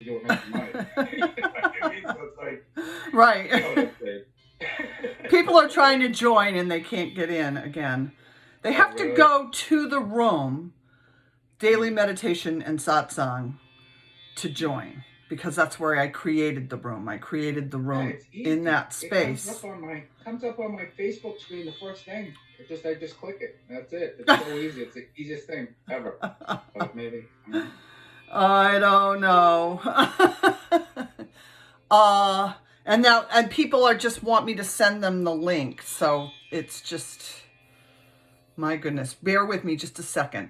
do it making money. You know what I mean? So it's like, right. you know what I'm saying? People are trying to join and they can't get in again. They have to go to the room, daily meditation and satsang, to join, because that's where I created the room. I created the room in that space. It comes up on my Facebook screen the first thing. I just click it. That's it. It's so easy. It's the easiest thing ever. But maybe. I don't know. And people are just want me to send them the link. So it's just, my goodness, bear with me just a second.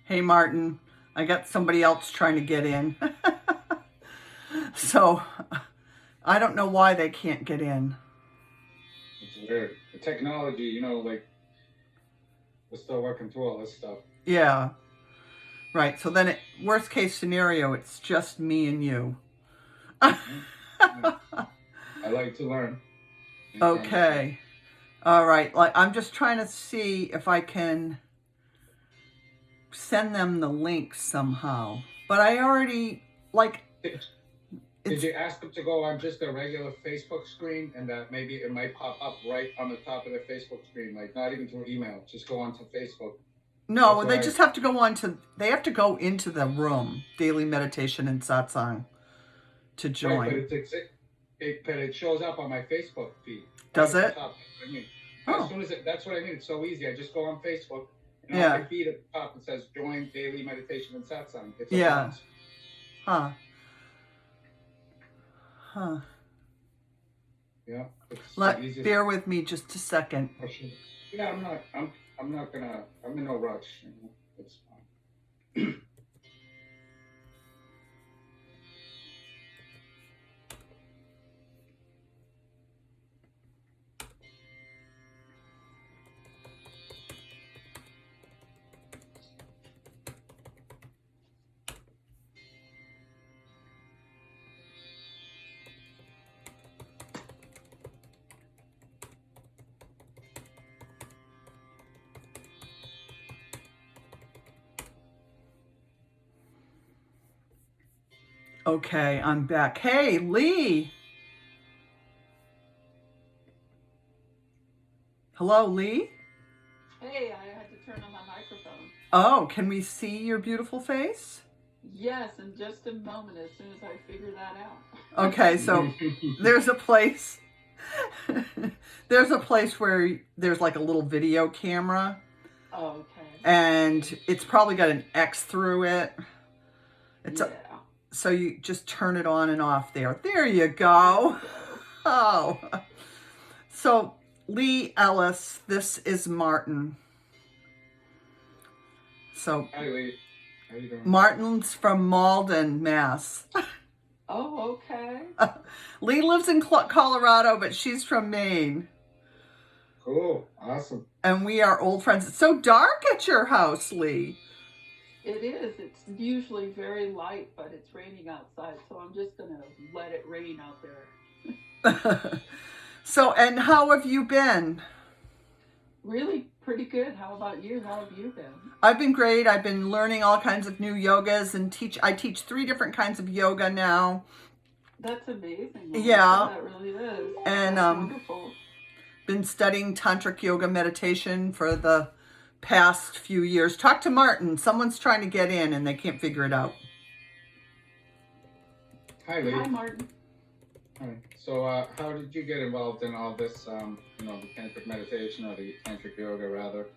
Hey, Martin, I got somebody else trying to get in. So I don't know why they can't get in. It's weird. The technology, you know, like, we're still working through all this stuff. Yeah. Right. So then, worst case scenario, it's just me and you. I like to learn. Okay. All right. Like, I'm just trying to see if I can send them the link somehow. But I already, like... Did you ask them to go on just a regular Facebook screen, and that maybe it might pop up right on the top of their Facebook screen, like not even through email, just go onto Facebook? No, they just have to go on to, they have to go into the room, daily meditation and satsang, to join. Right, but it shows up on my Facebook feed. Does it? Top, I mean, as soon as that's what I mean. It's so easy. I just go on Facebook, and on my feed at the top it says "Join Daily Meditation and Satsang." It's a box. Huh. Huh. Yeah. Bear with me just a second. Yeah, I'm not gonna. I'm in no rush. You know? It's fine. Okay, I'm back. Hey, Lee. Hello, Lee. Hey, I had to turn on my microphone. Oh, can we see your beautiful face? Yes, in just a moment, as soon as I figure that out. Okay, so there's a place. There's a place where there's like a little video camera. Oh, okay. And it's probably got an X through it. So you just turn it on and off there. There you go. Oh. So, Lee Ellis, this is Martin. So, hi, Lee. How you doing? Martin's from Malden, Mass. Oh, okay. Lee lives in Colorado, but she's from Maine. Cool. Awesome. And we are old friends. It's so dark at your house, Lee. It is. It's usually very light, but it's raining outside, so I'm just going to let it rain out there. So, and how have you been? Really pretty good. How about you? How have you been? I've been great. I've been learning all kinds of new yogas and I teach 3 different kinds of yoga now. That's amazing. Yeah. That really is. And wonderful. Been studying tantric yoga meditation for the past few years. Talk to Martin. Someone's trying to get in and they can't figure it out. Hi, Lee. Hi, Martin. Hi. So, how did you get involved in all this, you know, the tantric meditation, or the tantric yoga, rather?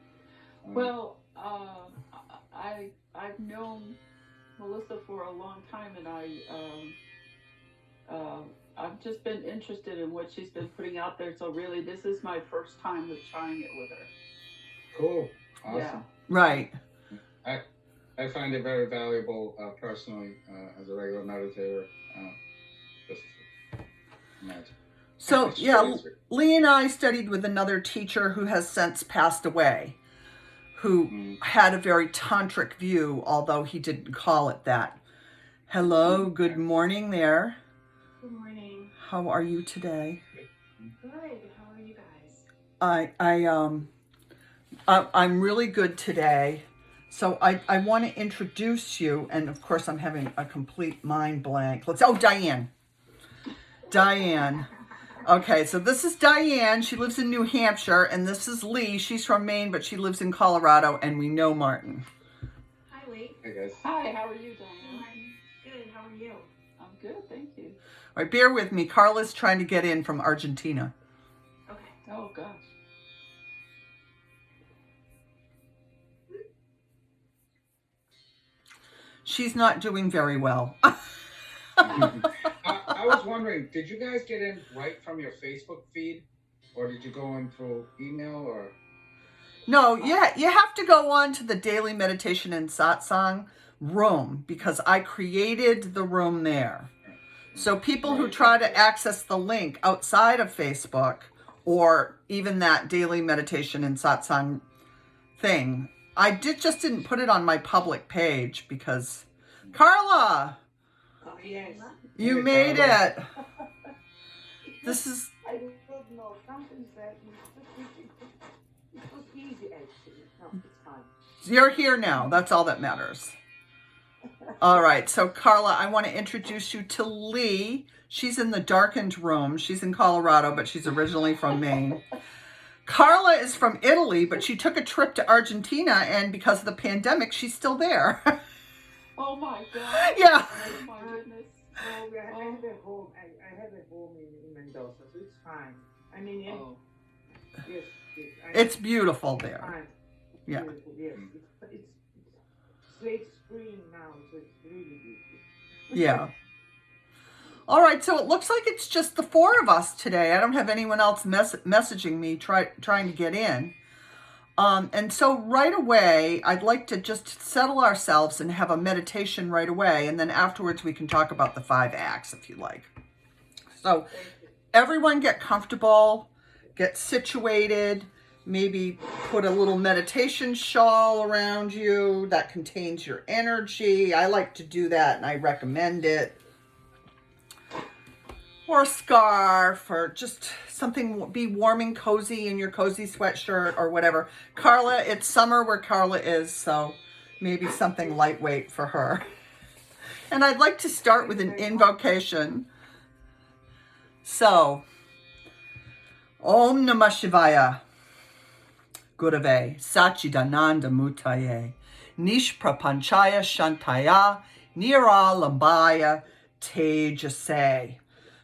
Well, I've known Melissa for a long time, and I've just been interested in what she's been putting out there. So really, this is my first time with trying it with her. Cool. Awesome. Yeah. Right. I find it very valuable personally as a regular meditator. Just imagine. So, yeah, Lee and I studied with another teacher who has since passed away, who had a very tantric view, although he didn't call it that. Hello, good morning there. Good morning. How are you today? Good. How are you guys? I'm really good today. So I want to introduce you, and of course I'm having a complete mind blank. Diane. Diane. Okay, so this is Diane. She lives in New Hampshire, and this is Lee. She's from Maine, but she lives in Colorado, and we know Martin. Hi, Lee. Hey guys. Hi, how are you, Diane? Good. How are you? I'm good, thank you. All right, bear with me. Carla's trying to get in from Argentina. Okay. Oh gosh. She's not doing very well. I was wondering, did you guys get in right from your Facebook feed, or did you go in through email, or? No, yeah, you have to go on to the Daily Meditation and Satsang room because I created the room there. So people who try to access the link outside of Facebook or even that Daily Meditation and Satsang thing, I just didn't put it on my public page because Carla, Oh, yes. you made it. This is I don't know. Something that it was easy actually. No, it's fine. You're here now. That's all that matters. All right. So, Carla, I want to introduce you to Lee. She's in the darkened room. She's in Colorado, but she's originally from Maine. Carla is from Italy, but she took a trip to Argentina, and because of the pandemic, she's still there. Oh my God. Yeah. Oh my goodness. Oh, I have a home. I have a home in Mendoza, so it's fine. I mean, Oh. yes. It's beautiful there. fine. Yeah. Beautiful, yes. It's late spring now, so it's really beautiful. Yeah. All right, so it looks like it's just the four of us today. I don't have anyone else messaging me trying to get in. And so right away, I'd like to just settle ourselves and have a meditation right away. And then afterwards, we can talk about the 5 acts if you like. So everyone get comfortable, get situated, maybe put a little meditation shawl around you that contains your energy. I like to do that and I recommend it. Or a scarf, or just something, be warm and cozy in your cozy sweatshirt or whatever. Carla, it's summer where Carla is, so maybe something lightweight for her. And I'd like to start with an invocation. So, Om Namah Shivaya, Gurave, Sachidananda Mutaye, Nishprapanchaya Shantaya, Nira Lambaya Tejase.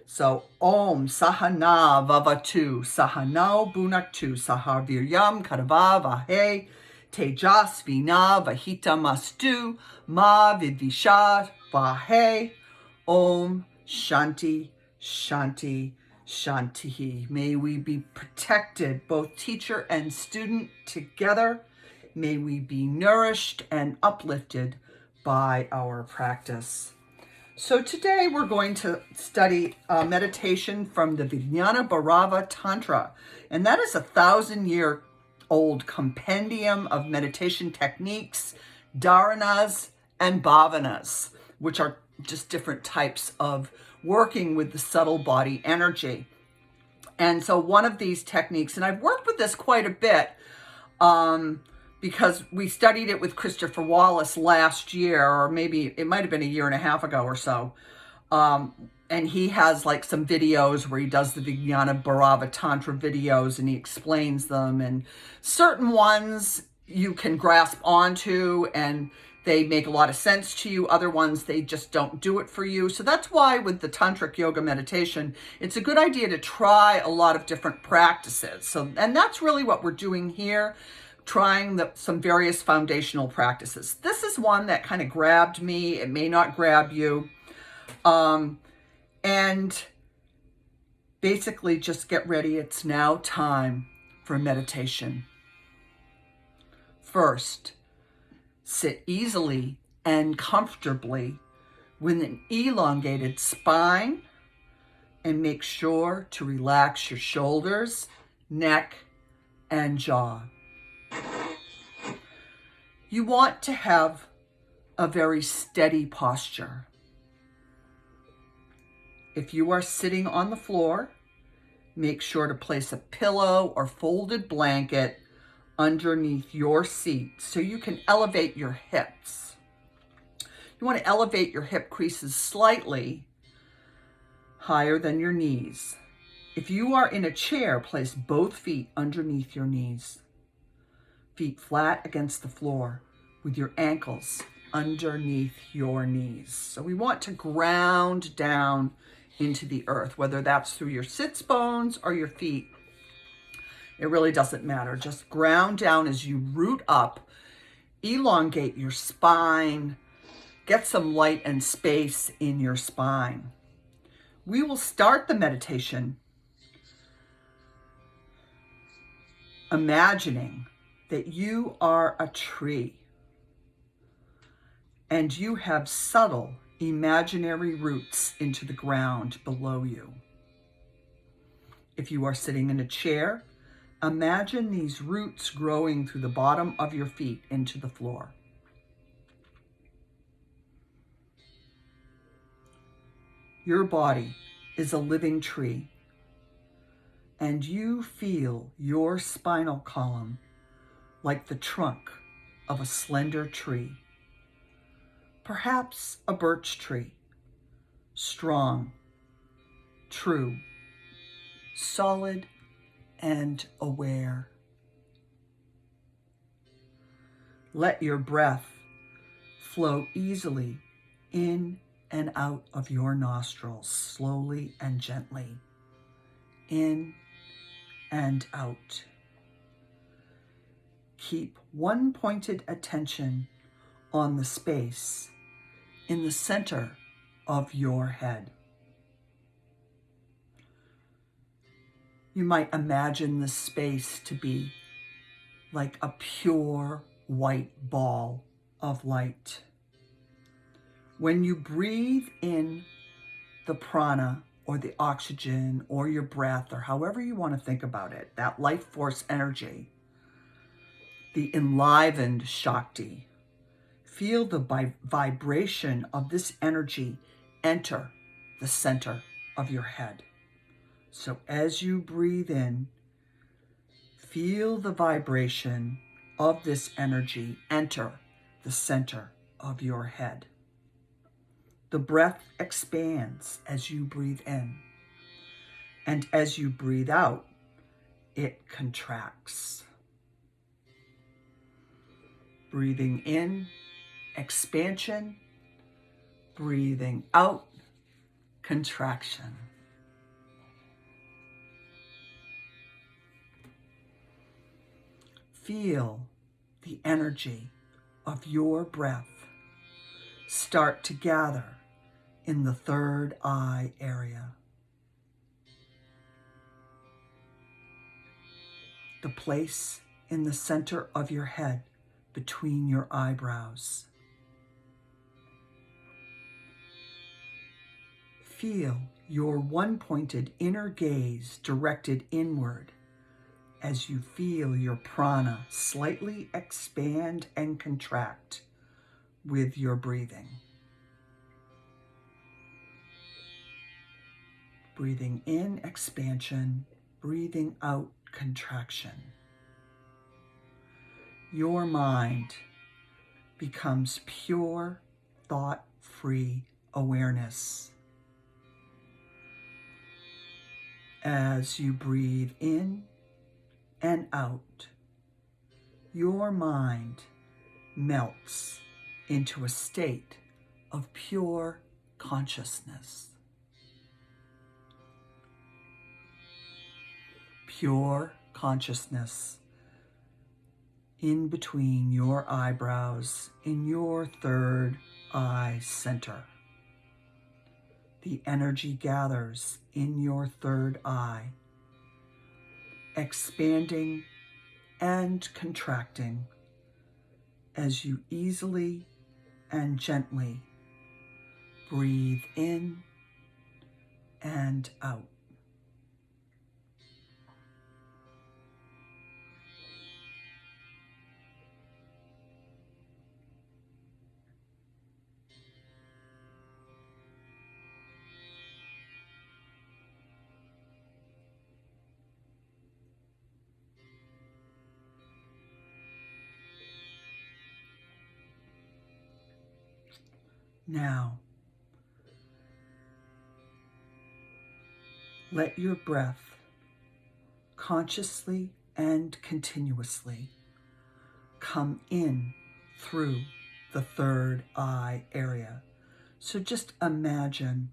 So, Om Sahana Vavatu, Sahanao Bunaktu, Sahaviryam Karava Vahe, Tejasvina Vahita Mastu, Ma Vidvisha Vahe, Om Shanti, Shanti, Shanti. May we be protected, both teacher and student together. May we be nourished and uplifted by our practice. So today we're going to study meditation from the Vijnana Bhairava Tantra. And that is a 1,000-year-old compendium of meditation techniques, dharanas, and bhavanas, which are just different types of working with the subtle body energy. And so one of these techniques, and I've worked with this quite a bit, because we studied it with Christopher Wallace last year, or maybe it might have been a year and a half ago or so. And he has like some videos where he does the Vijnana Bhairava Tantra videos and he explains them. And certain ones you can grasp onto and they make a lot of sense to you. Other ones, they just don't do it for you. So that's why with the Tantric Yoga meditation, it's a good idea to try a lot of different practices. And that's really what we're doing here. trying some various foundational practices. This is one that kind of grabbed me. It may not grab you. And basically just get ready. It's now time for meditation. First, sit easily and comfortably with an elongated spine, and make sure to relax your shoulders, neck, and jaw. You want to have a very steady posture. If you are sitting on the floor, make sure to place a pillow or folded blanket underneath your seat so you can elevate your hips. You want to elevate your hip creases slightly higher than your knees. If you are in a chair, place both feet underneath your knees. Feet flat against the floor with your ankles underneath your knees. So we want to ground down into the earth, whether that's through your sits bones or your feet. It really doesn't matter. Just ground down as you root up, elongate your spine, get some light and space in your spine. We will start the meditation imagining that you are a tree and you have subtle imaginary roots into the ground below you. If you are sitting in a chair, imagine these roots growing through the bottom of your feet into the floor. Your body is a living tree, and you feel your spinal column like the trunk of a slender tree, perhaps a birch tree, strong, true, solid, and aware. Let your breath flow easily in and out of your nostrils, slowly and gently, in and out. Keep one pointed attention on the space in the center of your head. You might imagine the space to be like a pure white ball of light. When you breathe in the prana or the oxygen or your breath or however you want to think about it, that life force energy, the enlivened Shakti, feel the vibration of this energy enter the center of your head. So as you breathe in, feel the vibration of this energy enter the center of your head. The breath expands as you breathe in, and as you breathe out, it contracts. Breathing in, expansion. Breathing out, contraction. Feel the energy of your breath start to gather in the third eye area. The place in the center of your head between your eyebrows. Feel your one-pointed inner gaze directed inward as you feel your prana slightly expand and contract with your breathing. Breathing in, expansion. Breathing out, contraction. Your mind becomes pure, thought-free awareness. As you breathe in and out, your mind melts into a state of pure consciousness. Pure consciousness in between your eyebrows in your third eye center. The energy gathers in your third eye, expanding and contracting as you easily and gently breathe in and out. Now, let your breath consciously and continuously come in through the third eye area. So just imagine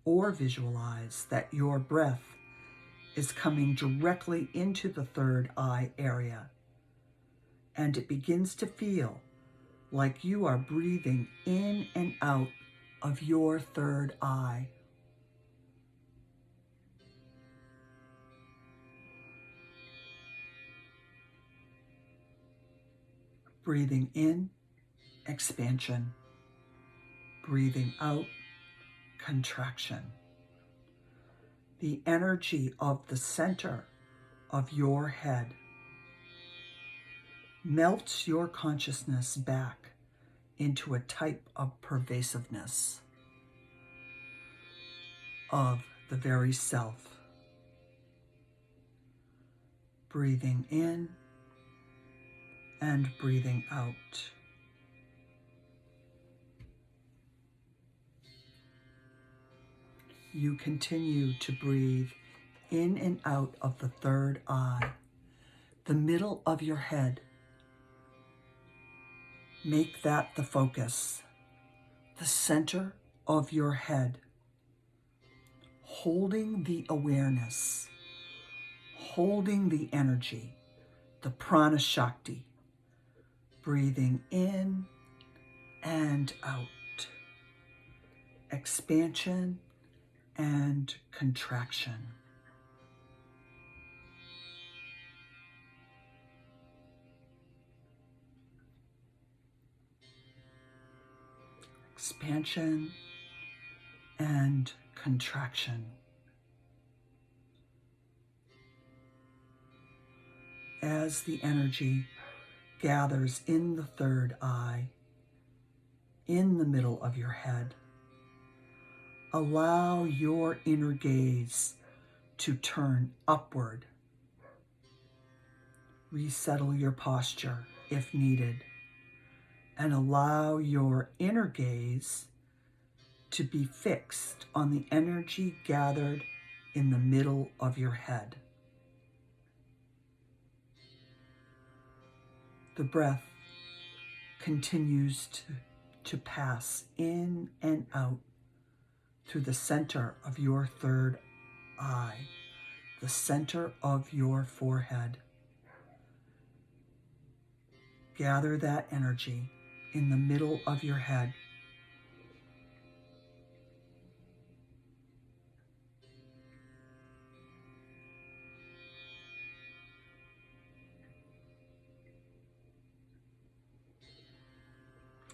or visualize that your breath is coming directly into the third eye area, and it begins to feel like you are breathing in and out of your third eye. Breathing in, expansion. Breathing out, contraction. The energy of the center of your head melts your consciousness back into a type of pervasiveness of the very self. Breathing in and breathing out. You continue to breathe in and out of the third eye, the middle of your head. Make that the focus, the center of your head, holding the awareness, holding the energy, the prana shakti, breathing in and out, expansion and contraction. Expansion and contraction. As the energy gathers in the third eye, in the middle of your head, allow your inner gaze to turn upward. Resettle your posture if needed, and allow your inner gaze to be fixed on the energy gathered in the middle of your head. The breath continues to pass in and out through the center of your third eye, the center of your forehead. Gather that energy in the middle of your head.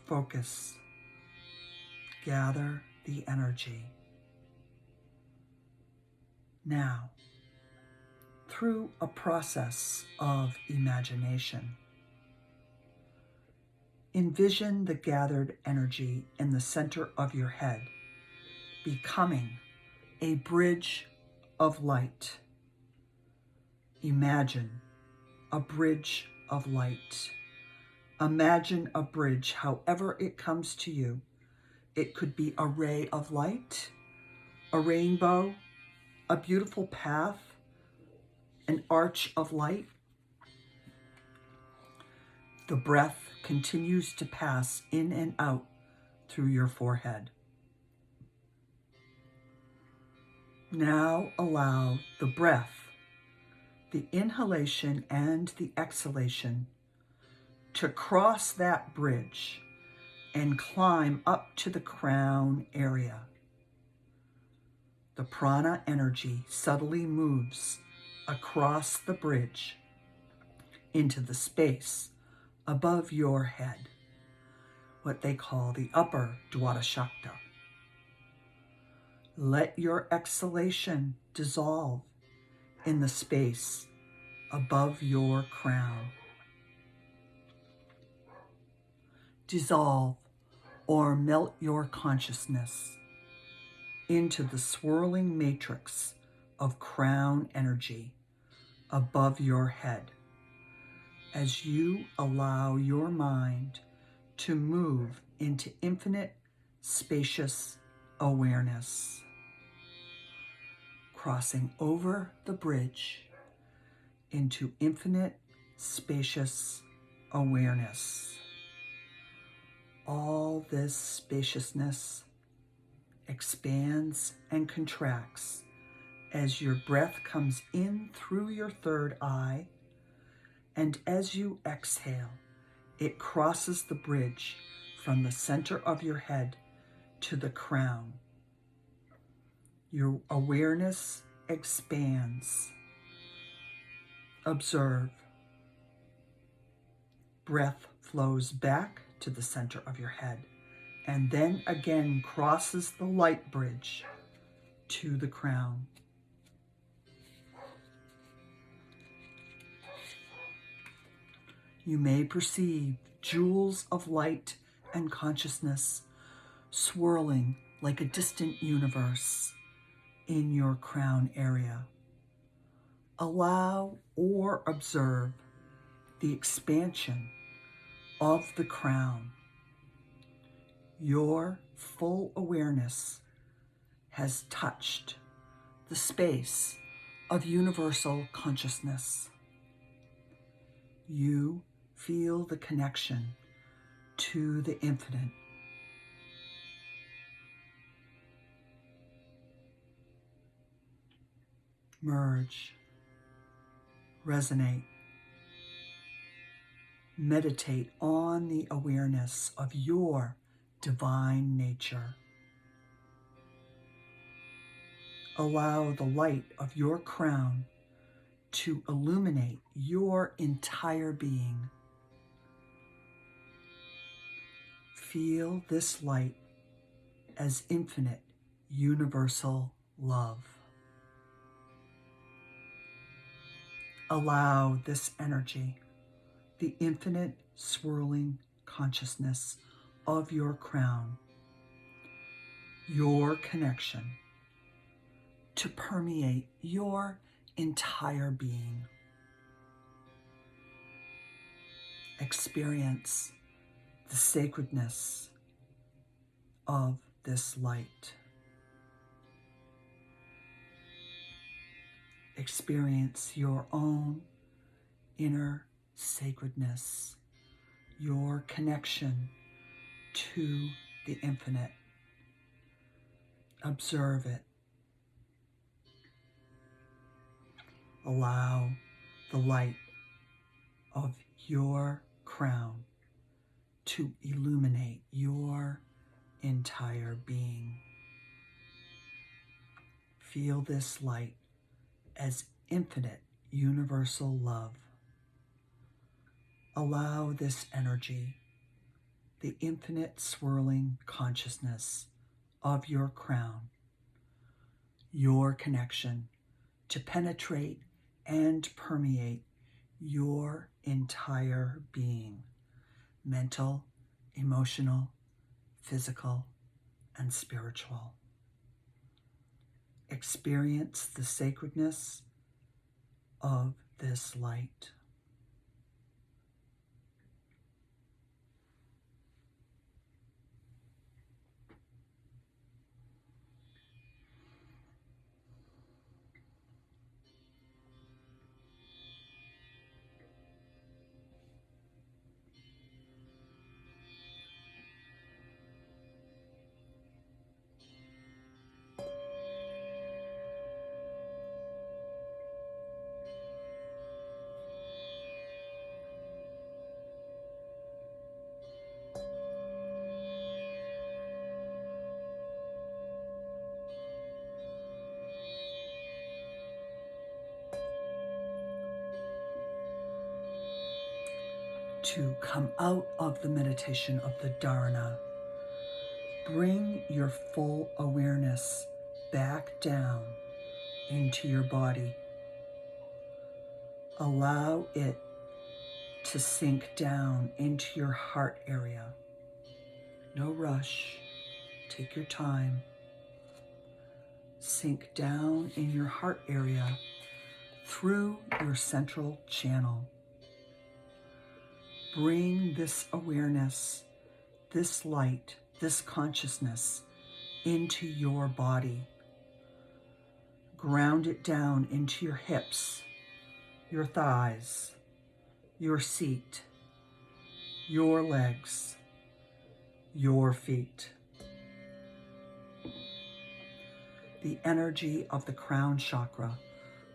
Focus. Gather the energy. Now, through a process of imagination, envision the gathered energy in the center of your head becoming a bridge of light. Imagine a bridge of light. Imagine a bridge, however it comes to you. It could be a ray of light, a rainbow, a beautiful path, an arch of light. The breath continues to pass in and out through your forehead. Now allow the breath, the inhalation and the exhalation, to cross that bridge and climb up to the crown area. The prana energy subtly moves across the bridge into the space above your head, what they call the upper Dwadashakta. Let your exhalation dissolve in the space above your crown. Dissolve or melt your consciousness into the swirling matrix of crown energy above your head as you allow your mind to move into infinite, spacious awareness, crossing over the bridge into infinite, spacious awareness. All this spaciousness expands and contracts as your breath comes in through your third eye, and as you exhale, it crosses the bridge from the center of your head to the crown. Your awareness expands. Observe. Breath flows back to the center of your head and then again crosses the light bridge to the crown. You may perceive jewels of light and consciousness swirling like a distant universe in your crown area. Allow or observe the expansion of the crown. Your full awareness has touched the space of universal consciousness. You feel the connection to the infinite. Merge, resonate, meditate on the awareness of your divine nature. Allow the light of your crown to illuminate your entire being. Feel this light as infinite, universal love. Allow this energy, the infinite swirling consciousness of your crown, your connection, to permeate your entire being. Experience the sacredness of this light. Experience your own inner sacredness, your connection to the infinite. Observe it. Allow the light of your crown to illuminate your entire being. Feel this light as infinite, universal love. Allow this energy, the infinite swirling consciousness of your crown, your connection, to penetrate and permeate your entire being, mental, emotional, physical, and spiritual. Experience the sacredness of this light. to come out of the meditation of the dharana. Bring your full awareness back down into your body. Allow it to sink down into your heart area. No rush. Take your time. Sink down in your heart area through your central channel. Bring this awareness, this light, this consciousness into your body. Ground it down into your hips, your thighs, your seat, your legs, your feet. The energy of the crown chakra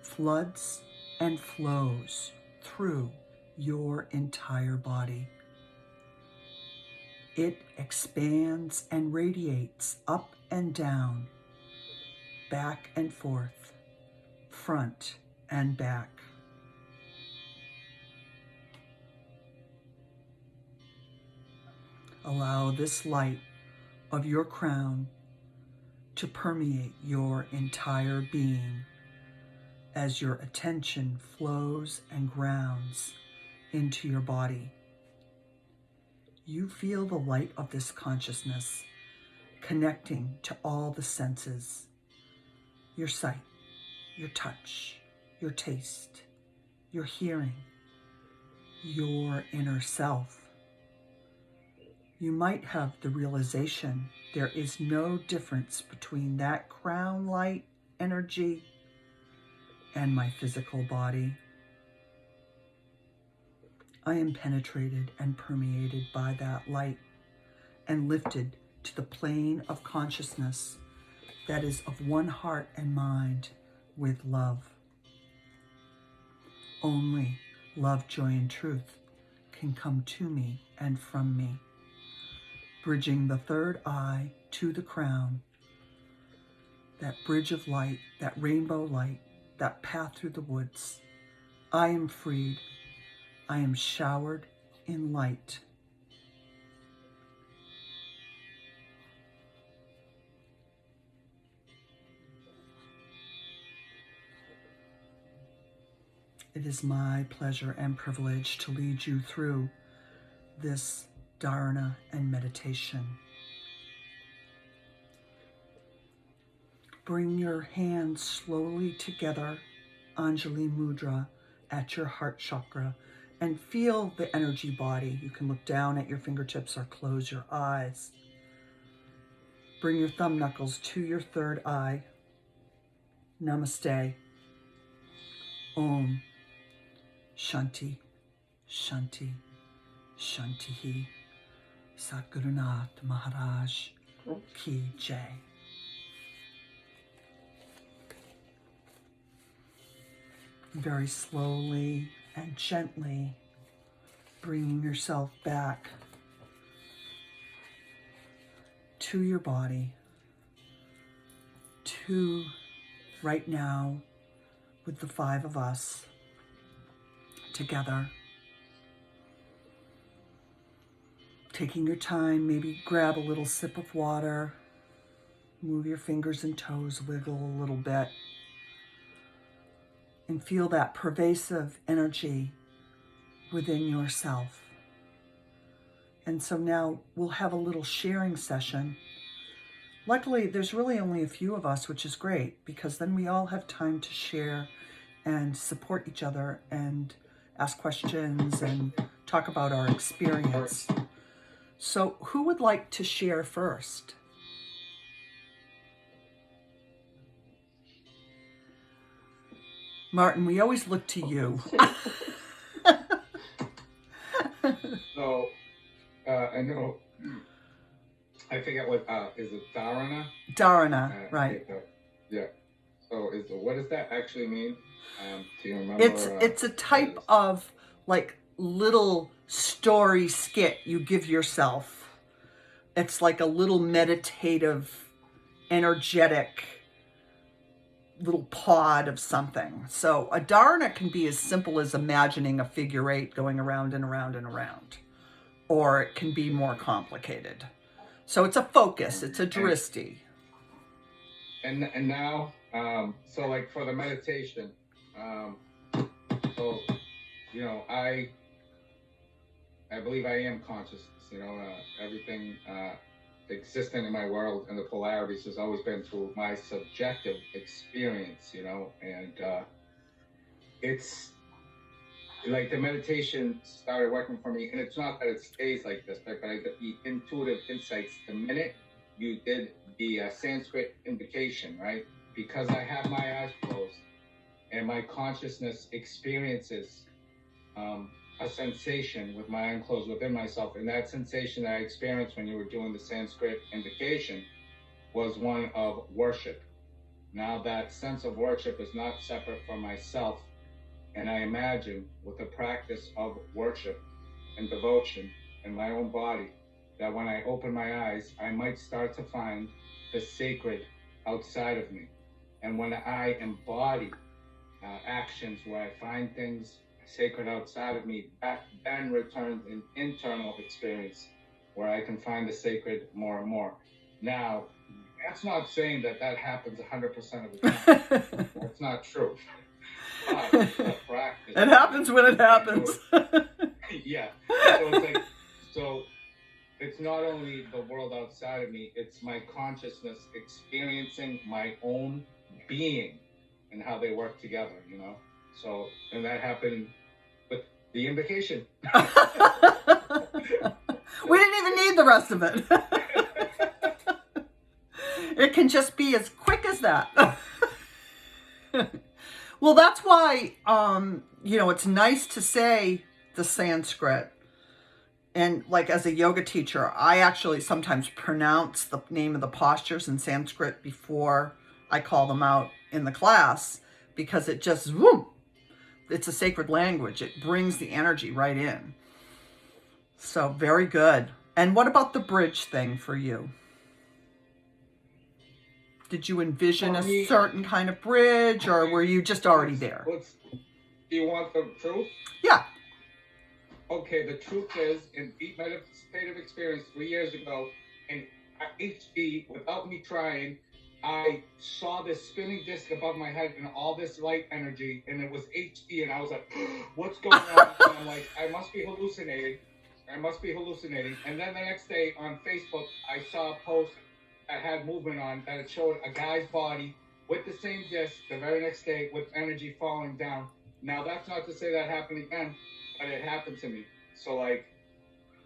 floods and flows through your entire body. It expands and radiates up and down, back and forth, front and back. Allow this light of your crown to permeate your entire being as your attention flows and grounds into your body. You feel the light of this consciousness connecting to all the senses, your sight, your touch, your taste, your hearing, your inner self. You might have the realization there is no difference between that crown light energy and my physical body. I am penetrated and permeated by that light and lifted to the plane of consciousness that is of one heart and mind with love. Only love, joy, and truth can come to me and from me, bridging the third eye to the crown, that bridge of light, that rainbow light, that path through the woods. I am freed. I am showered in light. It is my pleasure and privilege to lead you through this dharana and meditation. Bring your hands slowly together, Anjali Mudra, at your heart chakra, and feel the energy body. You can look down at your fingertips or close your eyes. Bring your thumb knuckles to your third eye. Namaste. Om. Shanti. Shanti. Shanti. Satgurunath Maharaj Ki Jai. Very slowly and gently bringing yourself back to your body, to right now with the five of us together. Taking your time, maybe grab a little sip of water, move your fingers and toes, wiggle a little bit, and feel that pervasive energy within yourself. And so now we'll have a little sharing session. Luckily, there's really only a few of us, which is great, because then we all have time to share and support each other and ask questions and talk about our experience. So who would like to share first? Martin, we always look to you. So, I know, I forget what, is it dharana? Dharana, right. Yeah. So what does that actually mean? Do you remember? It's a type of like little story skit you give yourself. It's like a little meditative, energetic little pod of something. So a dharana can be as simple as imagining a figure eight going around and around and around, or it can be more complicated. So it's a focus, it's a drishti. And now, so like for the meditation, so, you know, I believe I am consciousness, you know, everything existing in my world and the polarities has always been through my subjective experience, you know, and it's like the meditation started working for me, and it's not that it stays like this, but I get the intuitive insights the minute you did the Sanskrit invocation, right? Because I have my eyes closed and my consciousness experiences a sensation with my eyes closed within myself, and that sensation that I experienced when you were doing the Sanskrit invocation was one of worship. Now that sense of worship is not separate from myself, and I imagine with the practice of worship and devotion in my own body, that when I open my eyes, I might start to find the sacred outside of me. And when I embody actions where I find things sacred outside of me, that then returns an internal experience where I can find the sacred more and more. Now, that's not saying that happens 100% of the time. That's not true. But the practice. It happens when it happens. Yeah. So it's like, so it's not only the world outside of me, it's my consciousness experiencing my own being and how they work together, you know? So, and that happened with the invocation. We didn't even need the rest of it. It can just be as quick as that. Well, that's why, you know, it's nice to say the Sanskrit. And like as a yoga teacher, I actually sometimes pronounce the name of the postures in Sanskrit before I call them out in the class, because it just, whoom, it's a sacred language. It brings the energy right in. So very good. And what about the bridge thing for you? Did you envision a certain kind of bridge, or were you just already there? Do you want the truth? Yeah. Okay, the truth is, in deep meditative experience 3 years ago, in HD, without me trying, I saw this spinning disc above my head and all this light energy, and it was HD, and I was like, what's going on? And I'm like, I must be hallucinating. And then the next day on Facebook, I saw a post that had movement on, that it showed a guy's body with the same disc the very next day with energy falling down. Now, that's not to say that happened again, but it happened to me. So, like,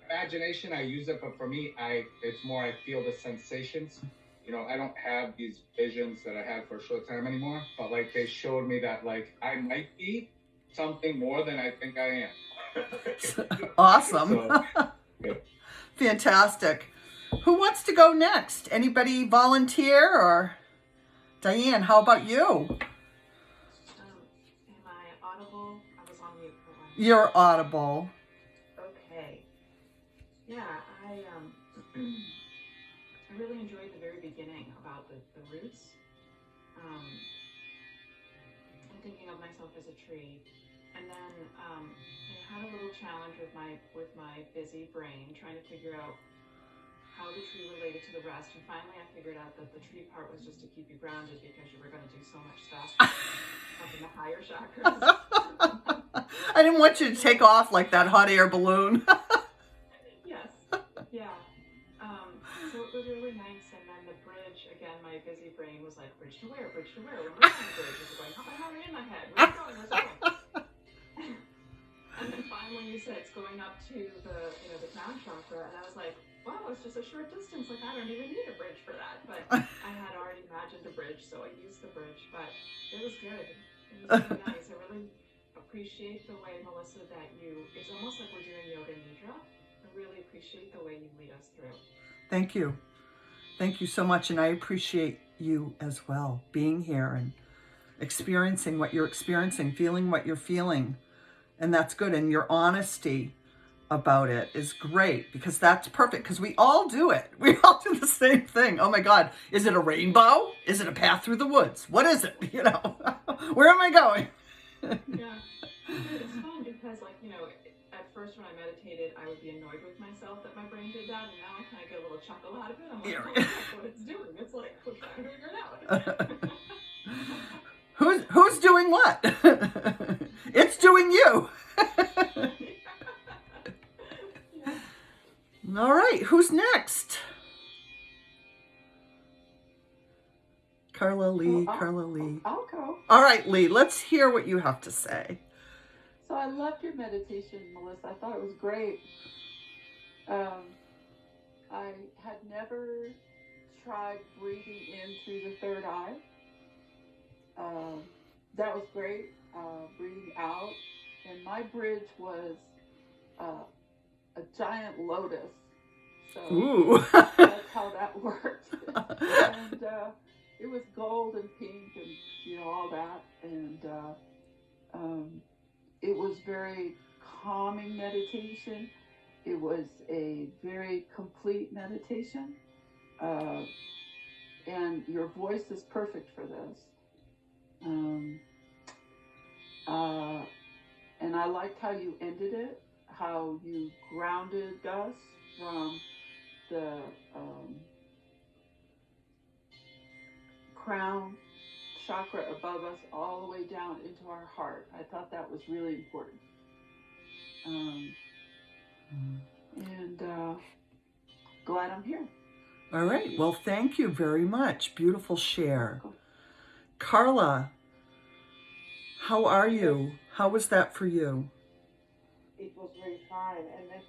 imagination, I use it, but for me, it's more I feel the sensations. You know, I don't have these visions that I had for a short time anymore, but, like, they showed me that, like, I might be something more than I think I am. Awesome. So, yeah. Fantastic. Who wants to go next? Anybody volunteer? Or Diane, how about you? Am I audible? I was on mute for a while. You're audible. Okay. Yeah, I really enjoyed the very beginning about the roots. I'm thinking of myself as a tree, and then I had a little challenge with my busy brain trying to figure out how the tree related to the rest, and finally I figured out that the tree part was just to keep you grounded because you were going to do so much stuff up in the higher chakras. I didn't want you to take off like that hot air balloon. Yes, yeah. So it was really nice, and then the bridge, again, my busy brain was like, bridge to where? When we're on the bridge, it was going, how in my head? Where's it going? And then finally you said it's going up to the crown chakra, and I was like, wow, it's just a short distance. Like, I don't even need a bridge for that. But I had already imagined a bridge, so I used the bridge. But it was good. It was really nice. I really appreciate the way, Melissa, that it's almost like we're doing yoga nidra. I really appreciate the way you lead us through. Thank you. Thank you so much. And I appreciate you as well, being here and experiencing what you're experiencing, feeling what you're feeling. And that's good. And your honesty about it is great, because that's perfect, because we all do it. We all do the same thing. Oh my God, is it a rainbow? Is it a path through the woods? What is it? You know, where am I going? Yeah. It's fun because, like, at first when I meditated, I would be annoyed with myself that my brain did that, and now I kind of get a little chuckle out of it. I'm like, oh, that's what it's doing. It's like, we're trying to figure it out. Who's doing what? It's doing you. All right, who's next? Carla Lee, Carla Lee. I'll go. All right, Lee, let's hear what you have to say. So I loved your meditation, Melissa. I thought it was great. I had never tried breathing in through the third eye. That was great. Breathing out. And my bridge was a giant lotus. So Ooh. that's how that worked. And it was gold and pink and, all that. And it was very calming meditation. It was a very complete meditation. And your voice is perfect for this. And I liked how you ended it, how you grounded us from the crown chakra above us all the way down into our heart. I thought that was really important. And glad I'm here. All right. Well, thank you very much. Beautiful share. Carla, how are you? How was that for you? It was very fine. And then,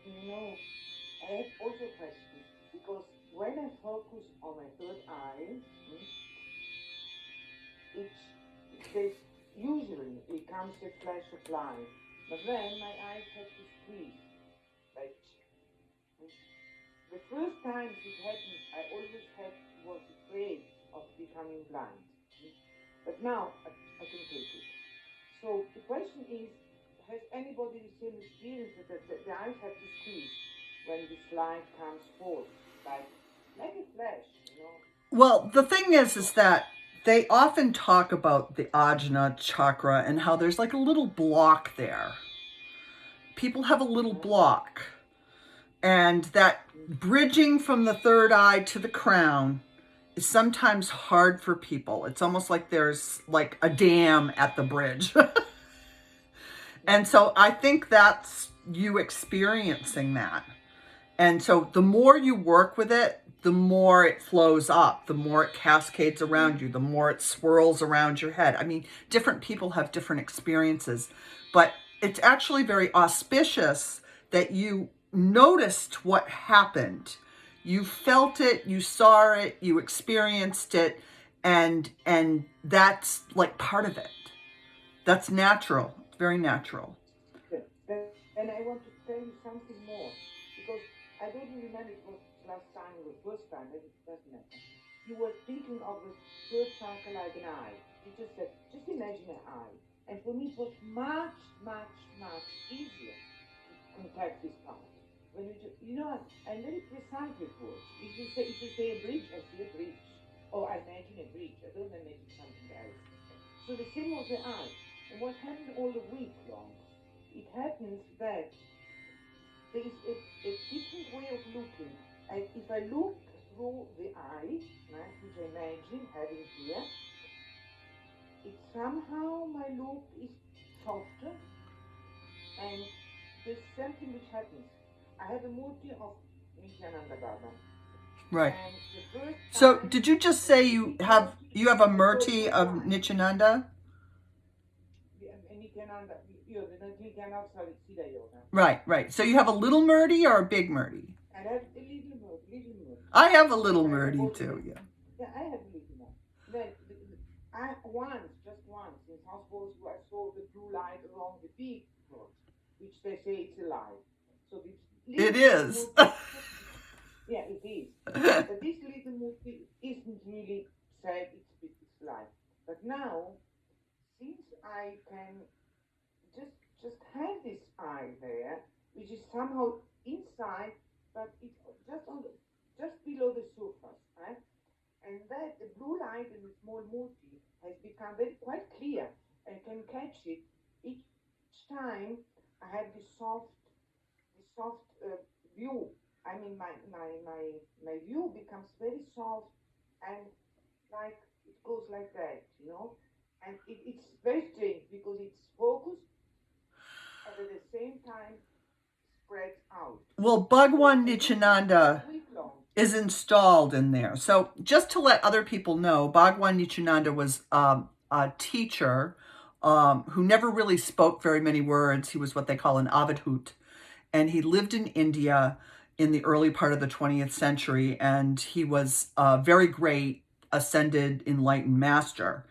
I have also a question. Because when I focus on my third eye, usually it comes a flash of light. But then my eyes have to squeeze. Like, the first time it happened, I always was afraid of becoming blind. But now I can take it. So the question is, has anybody the same experience that the eyes have to squeeze when this light comes forth? Like a flash, Well, the thing is that they often talk about the Ajna chakra and how there's like a little block there. People have a little block. And that bridging from the third eye to the crown is sometimes hard for people. It's almost like there's like a dam at the bridge. And so I think that's you experiencing that. And so the more you work with it, the more it flows up, the more it cascades around you, the more it swirls around your head. I mean, different people have different experiences, but it's actually very auspicious that you noticed what happened. You felt it, you saw it, you experienced it, and that's like part of it. That's natural. It's very natural. And I want to tell you something more, because I don't remember it was last time or the first time, but it doesn't matter. You were speaking of the third chakra like an eye. You just said, just imagine an eye. And for me, it was much, much, much easier to contact this part. When I'm very precise with words. If you say a bridge, I see a bridge. Or I imagine a bridge. I don't imagine something else. So the same was the eye. And what happened all the week long? It happens that there is a different way of looking. If I look through the eye, right, which I imagine having here, it somehow my look is softer, and there's something which happens. I have a murti of Nityananda Baba. Right. So did you just say you have a murti of Nityananda? Right. So you have a little murti or a big murti? I have a little murti. I have a little murti too, yeah. Yeah, I have a little one. Then just once, in hospitals, I saw the blue light along the big road, which they say it's alive. So it is. Yeah, it is. But this little movie isn't really said it's life. But now, since I can just have this eye there, which is somehow inside, but it's just below the surface, right? And that the blue light in the small multi has become quite clear and can catch it each time I have this soft view. I mean, my view becomes very soft and like it goes like that, you know. And it's very strange because it's focused and at the same time spreads out. Well, So Bhagwan I think Nityananda it's week long. is installed in there. So just to let other people know, Bhagwan Nityananda was a teacher who never really spoke very many words. He was what they call an avadhut. And he lived in India in the early part of the 20th century. And he was a very great ascended enlightened master.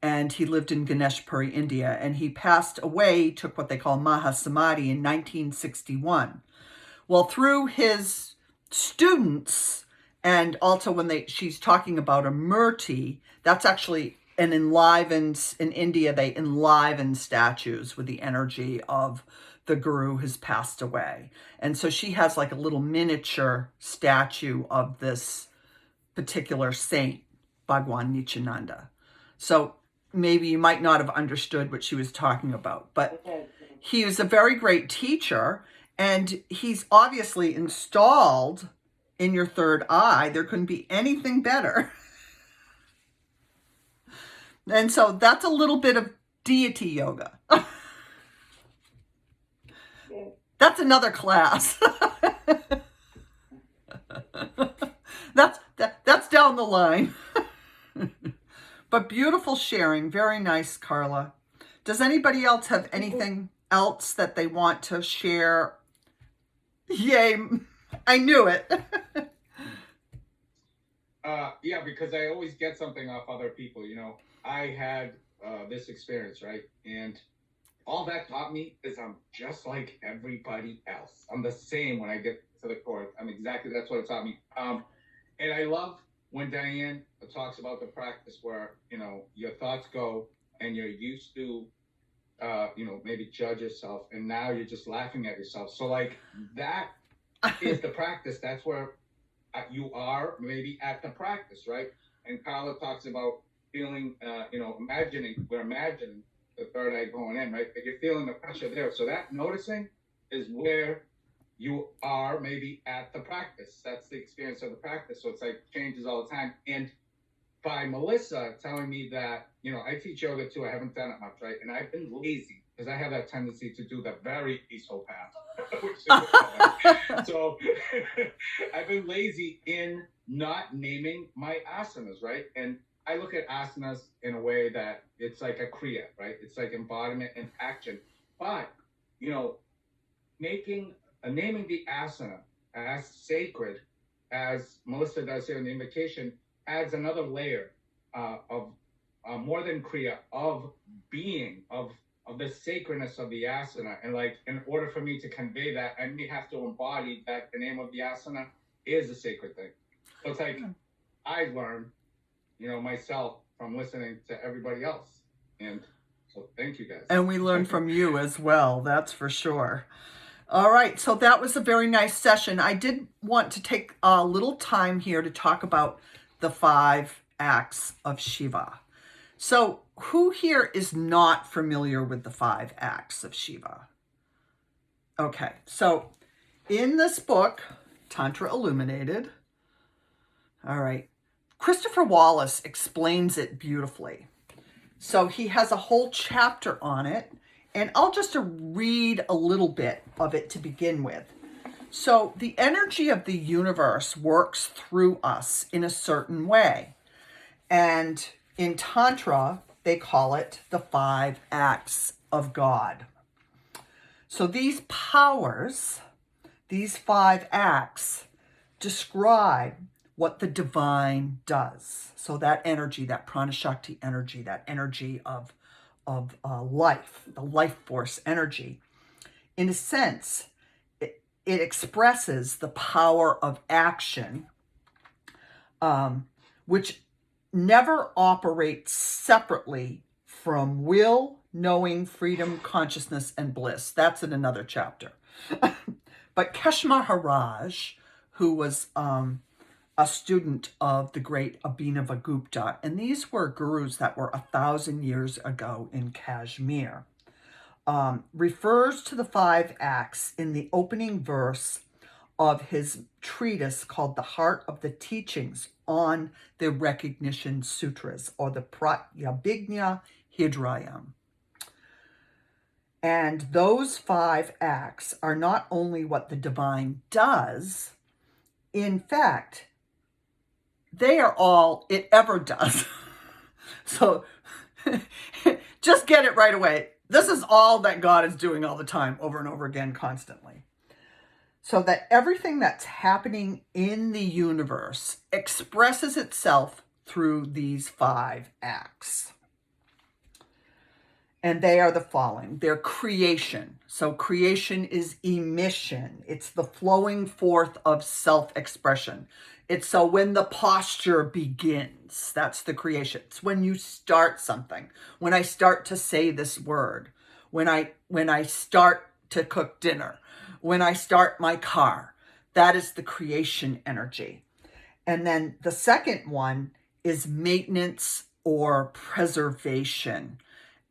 And he lived in Ganeshpuri, India. And he passed away, took what they call Mahasamadhi in 1961. Well, through his students, and also when she's talking about a murti, that's actually an enlivened, in India, they enliven statues with the energy of the guru who's passed away. And so she has like a little miniature statue of this particular saint, Bhagwan Nityananda. So maybe you might not have understood what she was talking about, but he was a very great teacher, and he's obviously installed in your third eye. There couldn't be anything better. And so that's a little bit of deity yoga. That's another class. That's down the line. But beautiful sharing. Very nice, Carla. Does anybody else have anything else that they want to share? Yay. I knew it. Yeah, because I always get something off other people. You know, I had this experience, right? And all that taught me is I'm just like everybody else. I'm the same when I get to the course. That's what it taught me. And I love when Diane talks about the practice where, you know, your thoughts go and you're used to, maybe judge yourself, and now you're just laughing at yourself. So like that is the practice. That's where you are maybe at the practice, right? And Carla talks about feeling, imagining the third eye going in, right? But you're feeling the pressure there. So that noticing is where you are maybe at the practice. That's the experience of the practice. So it's like changes all the time. And by Melissa telling me that, I teach yoga too. I haven't done it much, right? And I've been lazy because I have that tendency to do the very peaceful path. So I've been lazy in not naming my asanas, right? And I look at asanas in a way that it's like a kriya, right? It's like embodiment and action. But, naming the asana as sacred, as Melissa does here in the invocation, adds another layer of more than kriya, of being, of the sacredness of the asana. And like, in order for me to convey that, I may have to embody that the name of the asana is a sacred thing. So it's like, I learned, myself from listening to everybody else. And so thank you guys. And we learned from you as well, that's for sure. All right, so that was a very nice session. I did want to take a little time here to talk about the 5 acts of Shiva. So who here is not familiar with the 5 acts of Shiva? Okay, so in this book, Tantra Illuminated, all right, Christopher Wallace explains it beautifully. So he has a whole chapter on it, and I'll just read a little bit of it to begin with. So the energy of the universe works through us in a certain way. And in Tantra, they call it the 5 acts of God. So these powers, these 5 acts, describe what the divine does. So that energy, that pranashakti energy, that energy of life, the life force energy, in a sense, it expresses the power of action, which never operates separately from will, knowing, freedom, consciousness, and bliss. That's in another chapter. But Kesh Maharaj, who was a student of the great Abhinavagupta, and these were gurus that were 1,000 years ago in Kashmir, refers to the 5 acts in the opening verse of his treatise called The Heart of the Teachings on the Recognition Sutras, or the Pratyabhijna Hridayam. And those 5 acts are not only what the divine does, in fact, they are all it ever does. So just get it right away. This is all that God is doing all the time, over and over again, constantly. So that everything that's happening in the universe expresses itself through these 5 acts. And they are the following. They're creation. So creation is emission. It's the flowing forth of self-expression. It's so when the posture begins, that's the creation. It's when you start something. When I start to say this word. When I start to cook dinner. When I start my car. That is the creation energy. And then the second one is maintenance or preservation.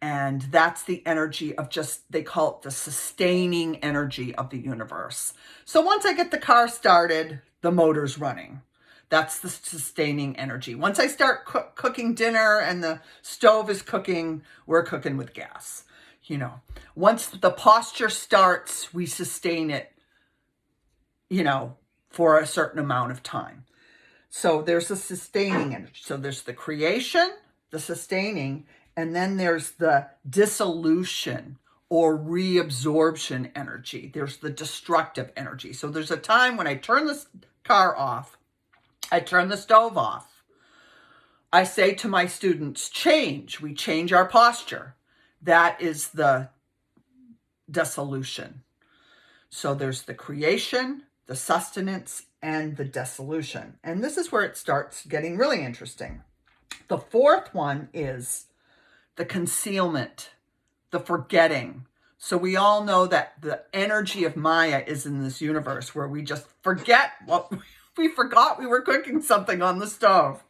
And that's the energy of just, they call it the sustaining energy of the universe. So once I get the car started, the motor's running. That's the sustaining energy. Once I start cooking dinner and the stove is cooking, we're cooking with gas. You know, once the posture starts, we sustain it, you know, for a certain amount of time. So there's a sustaining energy. So there's the creation, the sustaining, and then there's the dissolution or reabsorption energy. There's the destructive energy. So there's a time when I turn the car off, I turn the stove off. I say to my students, change. We change our posture. That is the dissolution. So there's the creation, the sustenance, and the dissolution. And this is where it starts getting really interesting. The fourth one is the concealment, the forgetting. So we all know that the energy of Maya is in this universe where we just forget what we forgot we were cooking something on the stove.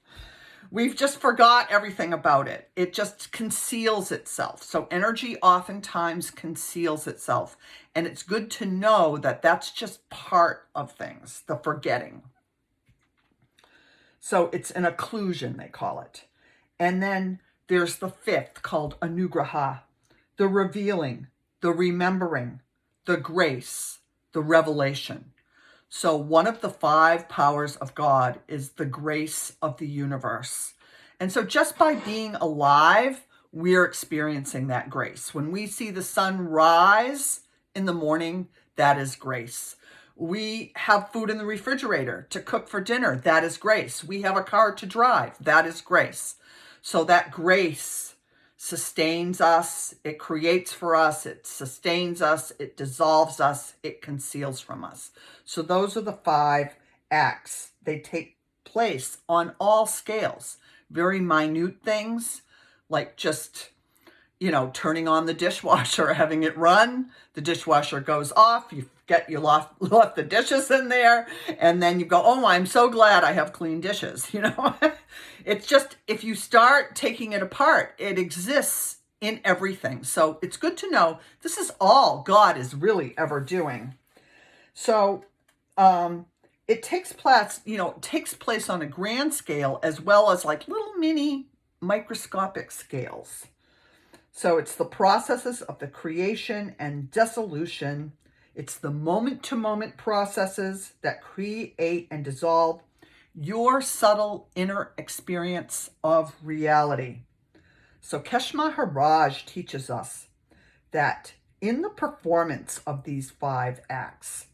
We've just forgot everything about it. It just conceals itself. So energy oftentimes conceals itself. And it's good to know that that's just part of things, the forgetting. So it's an occlusion, they call it. And then there's the fifth called anugraha, the revealing, the remembering, the grace, the revelation. So one of the 5 powers of God is the grace of the universe. And so just by being alive, we're experiencing that grace. When we see the sun rise in the morning, that is grace. We have food in the refrigerator to cook for dinner, that is grace. We have a car to drive, that is grace. So that grace sustains us, it creates for us, it sustains us, it dissolves us, it conceals from us. So those are the 5 acts. They take place on all scales. Very minute things, like just, you know, turning on the dishwasher, having it run, the dishwasher goes off, you forget you left the dishes in there, and then you go, oh, I'm so glad I have clean dishes, you know. It's just, if you start taking it apart, it exists in everything. So it's good to know this is all God is really ever doing. So it takes place on a grand scale as well as like little mini microscopic scales. So it's the processes of the creation and dissolution. It's the moment-to-moment processes that create and dissolve your subtle inner experience of reality. So Kesh Maharaj teaches us that in the performance of these 5 acts,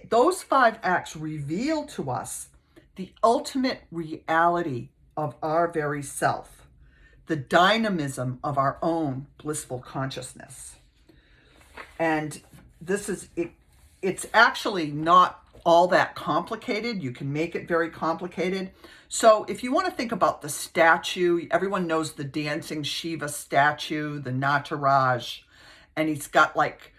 those 5 acts reveal to us the ultimate reality of our very self, the dynamism of our own blissful consciousness. And this is it. It's actually not all that complicated. You can make it very complicated. So if you want to think about the statue, everyone knows the dancing Shiva statue, the Nataraj, and he's got like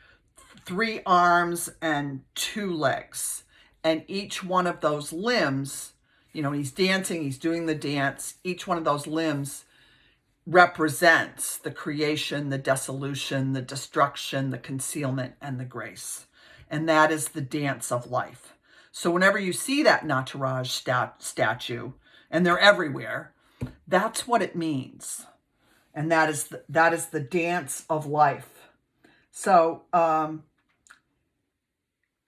3 arms and 2 legs. And each one of those limbs, you know, he's dancing, he's doing the dance. Each one of those limbs represents the creation, the dissolution, the destruction, the concealment, and the grace. And that is the dance of life. So whenever you see that Nataraj statue, and they're everywhere, that's what it means. And that is the dance of life. So,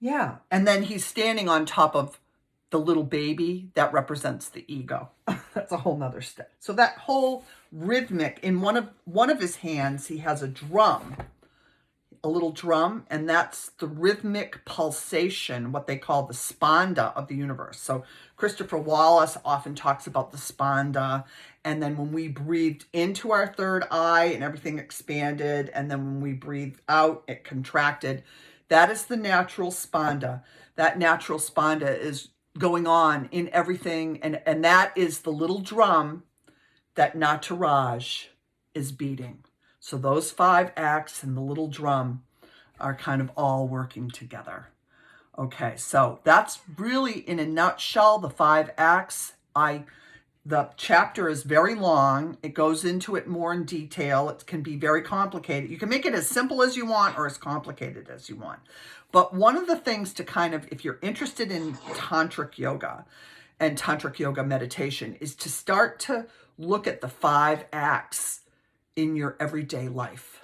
yeah. And then he's standing on top of the little baby that represents the ego. That's a whole nother step. So that whole rhythmic, in one of his hands, he has a drum, a little drum, and that's the rhythmic pulsation, what they call the spanda of the universe. So Christopher Wallace often talks about the spanda, and then when we breathed into our third eye and everything expanded, and then when we breathed out, it contracted. That is the natural spanda. That natural spanda is going on in everything, and that is the little drum that Nataraj is beating. So those 5 acts and the little drum are kind of all working together. Okay, so that's really in a nutshell the 5 acts. The chapter is very long. It goes into it more in detail. It can be very complicated. You can make it as simple as you want or as complicated as you want. But one of the things to kind of, if you're interested in tantric yoga and tantric yoga meditation, is to start to look at the 5 acts in your everyday life.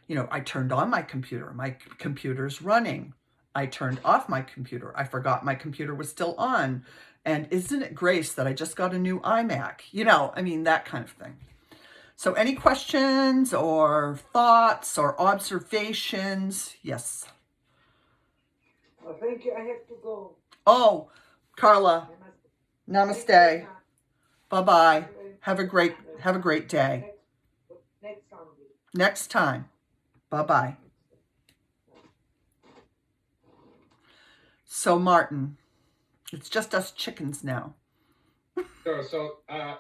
You know, I turned on my computer's running. I turned off my computer. I forgot my computer was still on. And isn't it grace that I just got a new iMac? You know, I mean, that kind of thing. So any questions or thoughts or observations? Yes. Well, thank you. I have to go. Oh, Carla, namaste. Bye-bye. Have a great day. Next Sunday. Next time. Bye-bye. So Martin, it's just us chickens now. Sure. So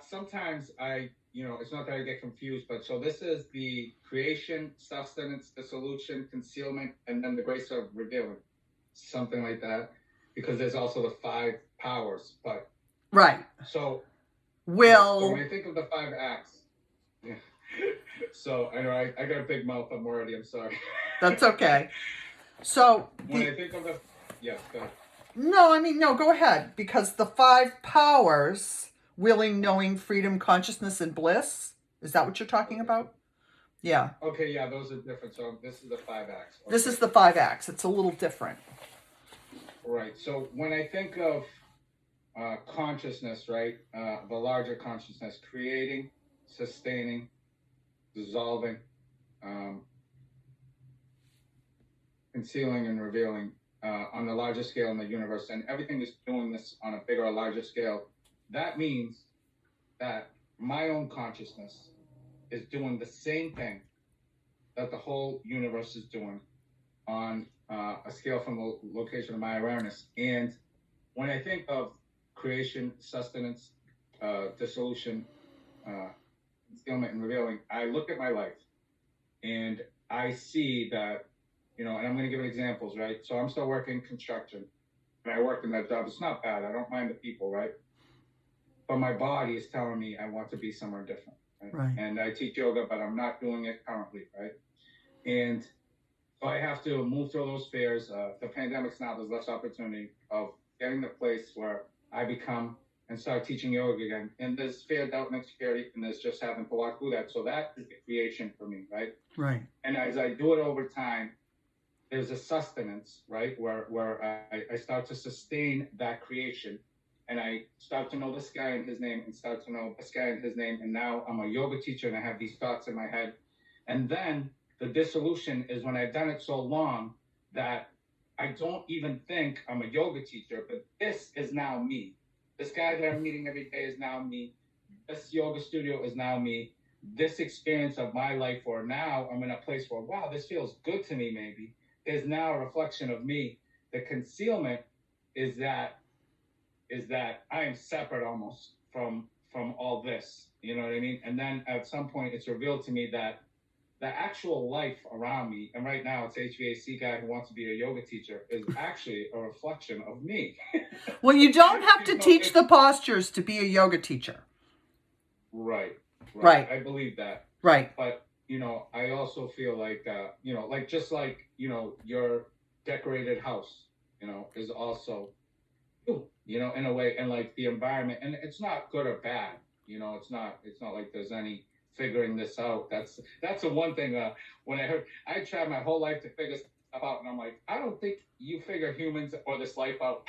sometimes it's not that I get confused, but so this is the creation, sustenance, dissolution, concealment, and then the grace of revealing, something like that, because there's also the 5 powers. But right. So so when I think of the 5 acts, yeah. So I know I got a big mouth. I'm sorry. That's okay. So when I think of the go ahead. No, go ahead. Because the 5 powers, willing, knowing, freedom, consciousness, and bliss, is that what you're talking about? Yeah. Okay, yeah, those are different. So this is the 5 acts. Okay. This is the 5 acts. It's a little different. Right. So when I think of consciousness, right, the larger consciousness, creating, sustaining, dissolving, concealing, and revealing, on the larger scale in the universe, and everything is doing this on a bigger or larger scale. That means that my own consciousness is doing the same thing that the whole universe is doing on a scale from the location of my awareness. And when I think of creation, sustenance, dissolution, concealment, and revealing, I look at my life and I see that, and I'm going to give examples, right? So I'm still working construction, and I work in that job. It's not bad. I don't mind the people, right? But my body is telling me I want to be somewhere different. Right? And I teach yoga, but I'm not doing it currently, right? And so I have to move through those fears. The pandemic's now, there's less opportunity of getting the place where I become and start teaching yoga again. And there's fear, doubt, and insecurity, and there's just having to walk through that. So that is the creation for me, right? Right. And as I do it over time, there's a sustenance, right, where I start to sustain that creation, and I start to know this guy and his name, and start to know this guy and his name, and now I'm a yoga teacher, and I have these thoughts in my head. And then the dissolution is when I've done it so long that I don't even think I'm a yoga teacher, but this is now me. This guy that I'm meeting every day is now me. This yoga studio is now me. This experience of my life, or now I'm in a place where, wow, this feels good to me, maybe, is now a reflection of me. The concealment is that I am separate almost from all this. You know what I mean? And then at some point it's revealed to me that the actual life around me, and right now it's HVAC guy who wants to be a yoga teacher, is actually a reflection of me. Well, you don't have to You know, teach the postures to be a yoga teacher. Right. Right. I believe that. Right. But, you know, I also feel like, you know, like just like, you know, your decorated house, you know, is also you know, in a way, and like the environment, and it's not good or bad, you know, it's not like there's any figuring this out. That's the one thing, when I tried my whole life to figure stuff out, and I'm like, I don't think you figure humans or this life out.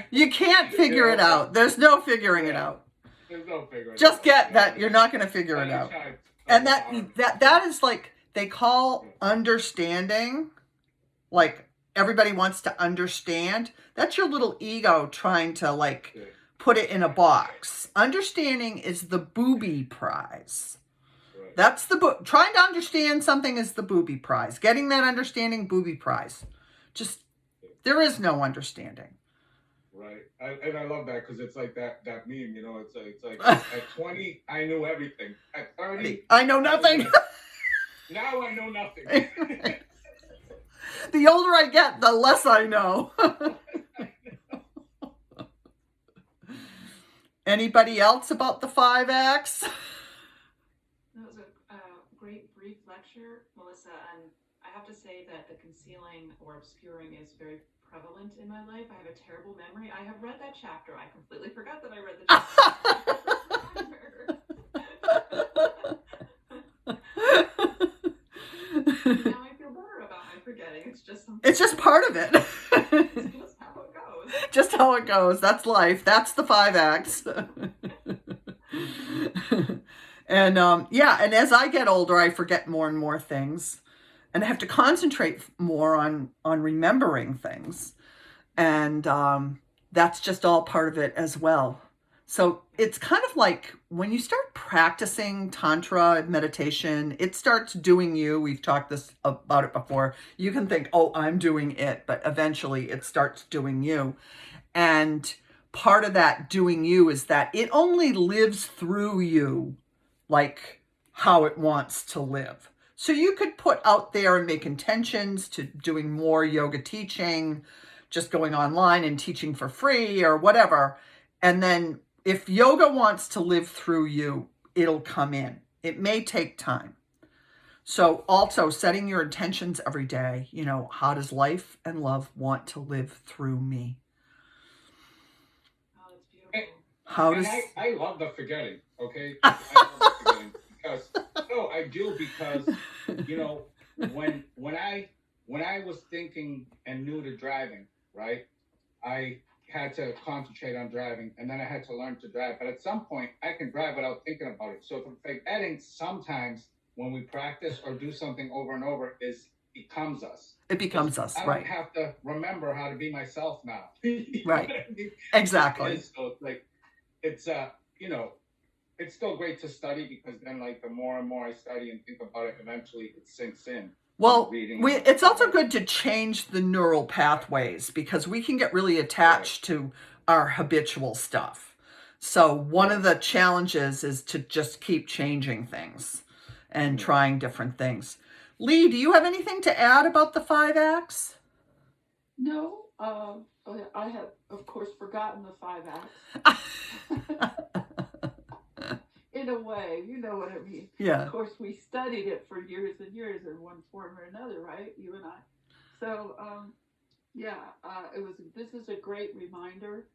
You can't figure it out. There's no figuring it out. There's no figuring Just it out. get that you're not going to figure it out. And that is like, they call understanding, like everybody wants to understand. That's your little ego trying to like put it in a box. Understanding is the booby prize. That's trying to understand something is the booby prize. Getting that understanding, booby prize. Just, there is no understanding. Right. And I love that because it's like that meme, you know, it's like at 20, I knew everything. At 30, I know nothing. Now I know nothing. The older I get, the less I know. Anybody else about the 5 acts? That was a great brief lecture, Melissa, and I have to say that the concealing or obscuring is very prevalent in my life. I have a terrible memory. I have read that chapter. I completely forgot that I read the chapter. Now I feel better about my forgetting. It's just something. It's just part of it. It's just how it goes. Just how it goes. That's life. That's the 5 acts. And and as I get older, I forget more and more things, and I have to concentrate more on remembering things, and that's just all part of it as well. So it's kind of like when you start practicing Tantra meditation, it starts doing you. We've talked about it before. You can think, oh, I'm doing it, but eventually it starts doing you. And part of that doing you is that it only lives through you like how it wants to live. So you could put out there and make intentions to doing more yoga teaching, just going online and teaching for free or whatever. And then if yoga wants to live through you, it'll come in. It may take time. So also setting your intentions every day, you know, how does life and love want to live through me? Oh, that's beautiful. I love the forgetting, okay? I love the forgetting because, no, I do because, you know, when I was thinking and new to driving, right, I had to concentrate on driving, and then I had to learn to drive. But at some point, I can drive without thinking about it. So the forgetting sometimes when we practice or do something over and over becomes us. It becomes us, right? I don't have to remember how to be myself now. Right. I mean? Exactly. So it's like, it's you know, it's still great to study because then like the more and more I study and think about it, eventually it sinks in. Well, it's also good to change the neural pathways because we can get really attached to our habitual stuff. So one of the challenges is to just keep changing things and trying different things. Lee, do you have anything to add about the 5 acts? No. I have, of course, forgotten the 5 acts. In a way, you know what I mean. Yeah. Of course, we studied it for years and years in one form or another, right? You and I. So, this is a great reminder,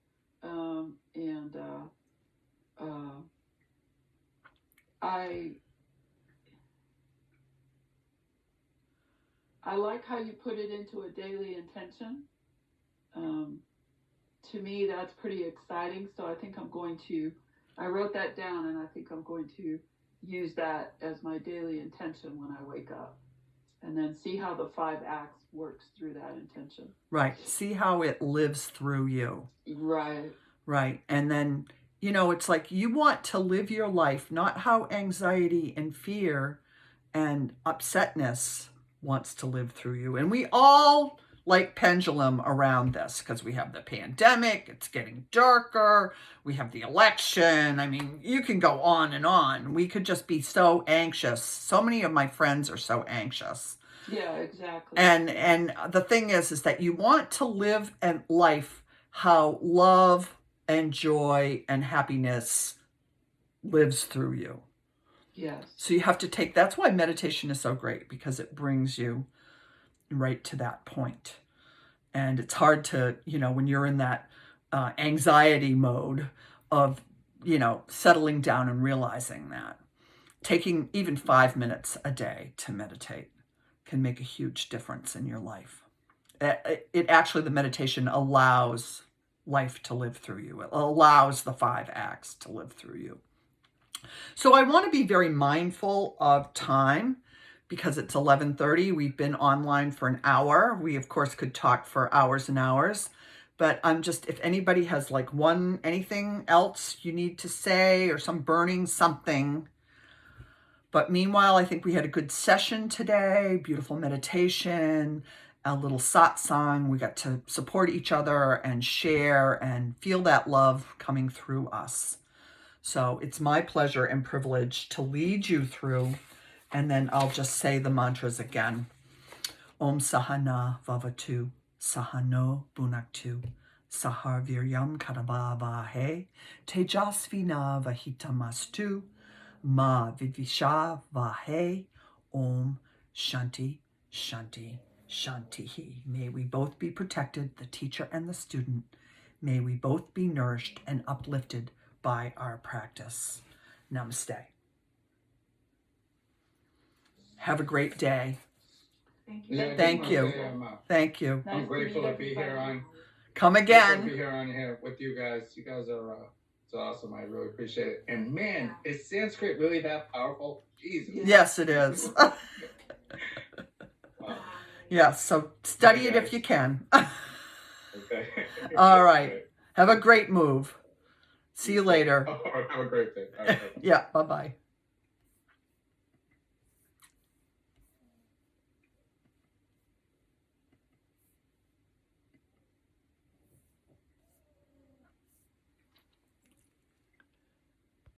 I like how you put it into a daily intention. To me, that's pretty exciting. So I think I wrote that down, and I think I'm going to use that as my daily intention when I wake up, and then see how the 5 acts works through that intention. Right. See how it lives through you. Right. Right. And then, you know, it's like you want to live your life, not how anxiety and fear and upsetness wants to live through you. And we all like pendulum around this because we have the pandemic, it's getting darker, we have the election. I mean, you can go on and on. We could just be so anxious. So many of my friends are so anxious. Yeah, exactly. And the thing is that you want to live a life how love and joy and happiness lives through you. Yes. So you have to take, that's why meditation is so great, because it brings you right to that point. And it's hard to, when you're in that anxiety mode of, settling down and realizing that taking even 5 minutes a day to meditate can make a huge difference in your life. It actually, the meditation allows life to live through you. It allows the 5 acts to live through you. So I want to be very mindful of time because it's 11:30. We've been online for an hour. We, of course, could talk for hours and hours. But I'm just, if anybody has like anything else you need to say or some burning something. But meanwhile, I think we had a good session today, beautiful meditation, a little satsang. We got to support each other and share and feel that love coming through us. So it's my pleasure and privilege to lead you through, and then I'll just say the mantras again. Om Sahana Vavatu, Sahano Bunaktu, Sahar Viryam Karabhavahe, Tejasvina Vahitamastu, Ma Vivisha Vahe, Om Shanti, Shanti, Shanti. May we both be protected, the teacher and the student. May we both be nourished and uplifted by our practice. Namaste. Have a great day. Thank you. Yeah, Thank just you. wanna say Thank you. Nice I'm to grateful meet to be here everybody. on. Come Grateful to again. be here on here with you guys. You guys are it's awesome. I really appreciate it. And man, is Sanskrit really that powerful? Jesus. Yes, it is. Wow. Yes, so study it if you can. Okay. All right. Have a great move. See you later. Have a great day. All right. Yeah, bye-bye.